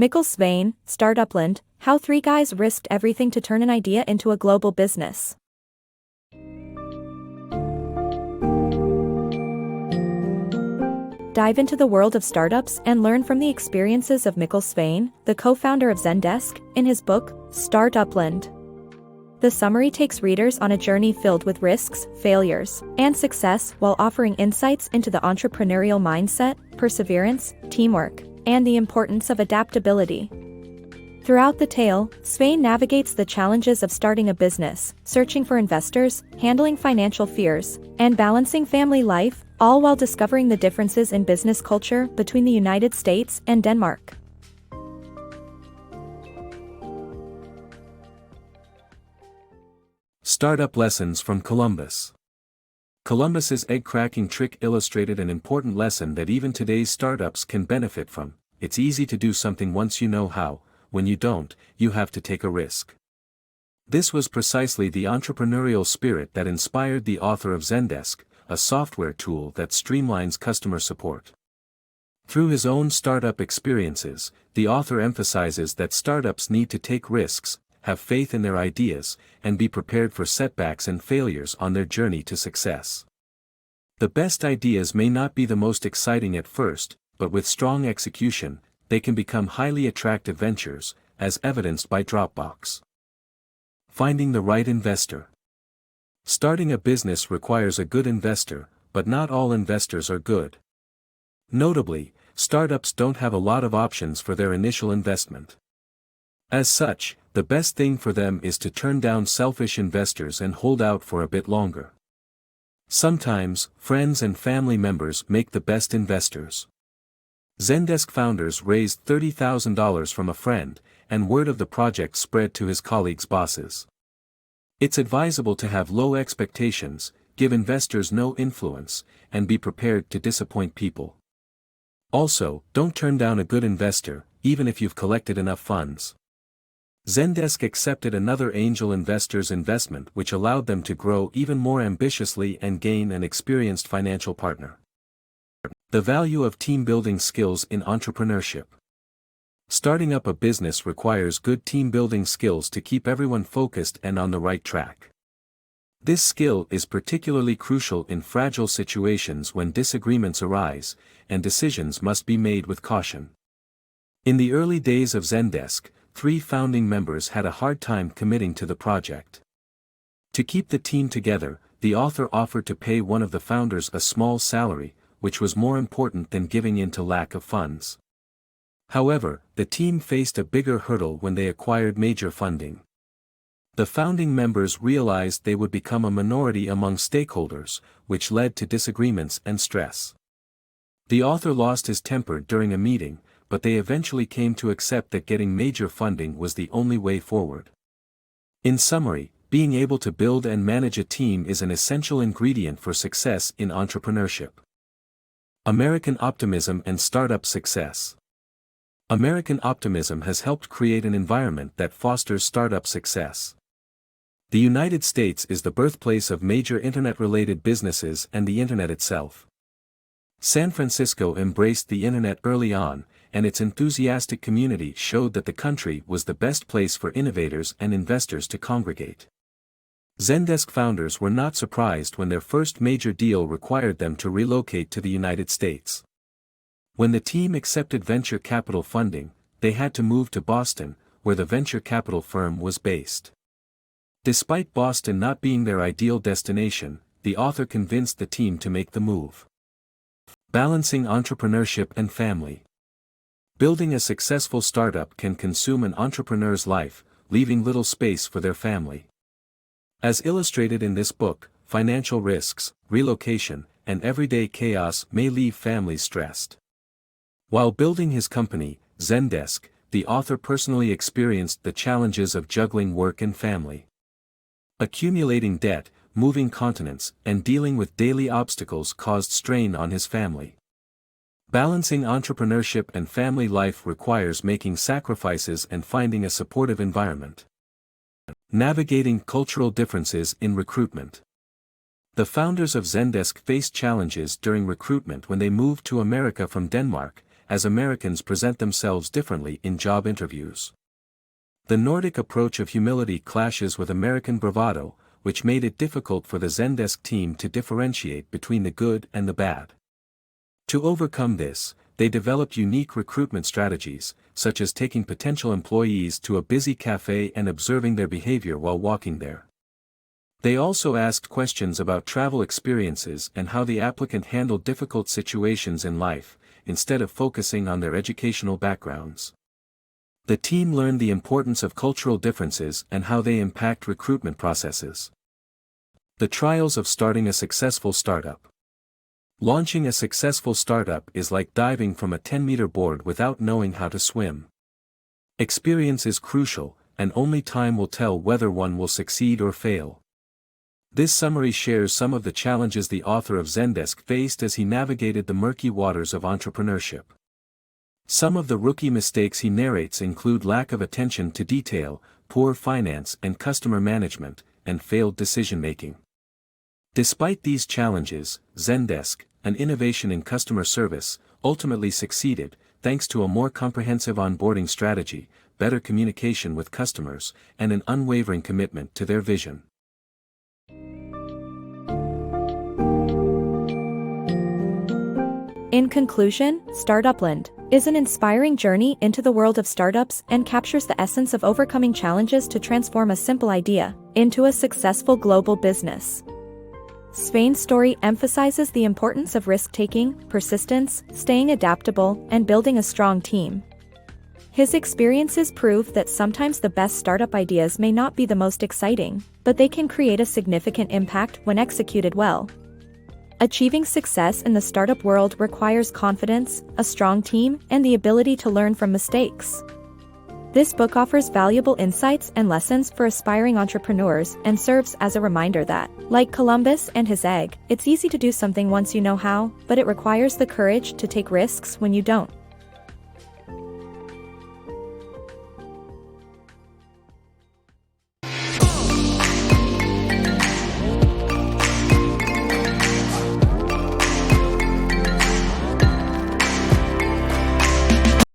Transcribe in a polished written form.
Mikkel Svane, Startupland, How Three Guys Risked Everything to Turn an Idea into a Global Business. Dive into the world of startups and learn from the experiences of Mikkel Svane, the co-founder of Zendesk, in his book, Startupland. The summary takes readers on a journey filled with risks, failures, and success while offering insights into the entrepreneurial mindset, perseverance, teamwork, and the importance of adaptability. Throughout the tale, Svane navigates the challenges of starting a business, searching for investors, handling financial fears, and balancing family life, all while discovering the differences in business culture between the United States and Denmark. Startup Lessons from Columbus. Columbus's egg-cracking trick illustrated an important lesson that even today's startups can benefit from. It's easy to do something once you know how. When you don't, you have to take a risk. This was precisely the entrepreneurial spirit that inspired the author of Zendesk, a software tool that streamlines customer support. Through his own startup experiences, the author emphasizes that startups need to take risks, have faith in their ideas, and be prepared for setbacks and failures on their journey to success. The best ideas may not be the most exciting at first, but with strong execution, they can become highly attractive ventures, as evidenced by Dropbox. Finding the right investor. Starting a business requires a good investor, but not all investors are good. Notably, startups don't have a lot of options for their initial investment. As such, the best thing for them is to turn down selfish investors and hold out for a bit longer. Sometimes, friends and family members make the best investors. Zendesk founders raised $30,000 from a friend, and word of the project spread to his colleagues' bosses. It's advisable to have low expectations, give investors no influence, and be prepared to disappoint people. Also, don't turn down a good investor, even if you've collected enough funds. Zendesk accepted another angel investor's investment, which allowed them to grow even more ambitiously and gain an experienced financial partner. The value of team-building skills in entrepreneurship. Starting up a business requires good team-building skills to keep everyone focused and on the right track. This skill is particularly crucial in fragile situations when disagreements arise, and decisions must be made with caution. In the early days of Zendesk, 3 founding members had a hard time committing to the project. To keep the team together, the author offered to pay one of the founders a small salary, which was more important than giving in to lack of funds. However, the team faced a bigger hurdle when they acquired major funding. The founding members realized they would become a minority among stakeholders, which led to disagreements and stress. The author lost his temper during a meeting, but they eventually came to accept that getting major funding was the only way forward. In summary, being able to build and manage a team is an essential ingredient for success in entrepreneurship. American optimism and startup success. American optimism has helped create an environment that fosters startup success. The United States is the birthplace of major internet-related businesses and the internet itself. San Francisco embraced the internet early on, and its enthusiastic community showed that the country was the best place for innovators and investors to congregate. Zendesk founders were not surprised when their first major deal required them to relocate to the United States. When the team accepted venture capital funding, they had to move to Boston, where the venture capital firm was based. Despite Boston not being their ideal destination, the author convinced the team to make the move. Balancing entrepreneurship and family. Building a successful startup can consume an entrepreneur's life, leaving little space for their family. As illustrated in this book, financial risks, relocation, and everyday chaos may leave families stressed. While building his company, Zendesk, the author personally experienced the challenges of juggling work and family. Accumulating debt, moving continents, and dealing with daily obstacles caused strain on his family. Balancing entrepreneurship and family life requires making sacrifices and finding a supportive environment. Navigating cultural differences in recruitment. The founders of Zendesk faced challenges during recruitment when they moved to America from Denmark, as Americans present themselves differently in job interviews. The Nordic approach of humility clashes with American bravado, which made it difficult for the Zendesk team to differentiate between the good and the bad. To overcome this, they developed unique recruitment strategies, such as taking potential employees to a busy cafe and observing their behavior while walking there. They also asked questions about travel experiences and how the applicant handled difficult situations in life, instead of focusing on their educational backgrounds. The team learned the importance of cultural differences and how they impact recruitment processes. The trials of starting a successful startup. Launching a successful startup is like diving from a 10-meter board without knowing how to swim. Experience is crucial, and only time will tell whether one will succeed or fail. This summary shares some of the challenges the author of Zendesk faced as he navigated the murky waters of entrepreneurship. Some of the rookie mistakes he narrates include lack of attention to detail, poor finance and customer management, and failed decision-making. Despite these challenges, Zendesk, an innovation in customer service, ultimately succeeded, thanks to a more comprehensive onboarding strategy, better communication with customers, and an unwavering commitment to their vision. In conclusion, Startupland is an inspiring journey into the world of startups and captures the essence of overcoming challenges to transform a simple idea into a successful global business. Svane's story emphasizes the importance of risk-taking, persistence, staying adaptable, and building a strong team. His experiences prove that sometimes the best startup ideas may not be the most exciting, but they can create a significant impact when executed well. Achieving success in the startup world requires confidence, a strong team, and the ability to learn from mistakes. This book offers valuable insights and lessons for aspiring entrepreneurs and serves as a reminder that, like Columbus and his egg, it's easy to do something once you know how, but it requires the courage to take risks when you don't.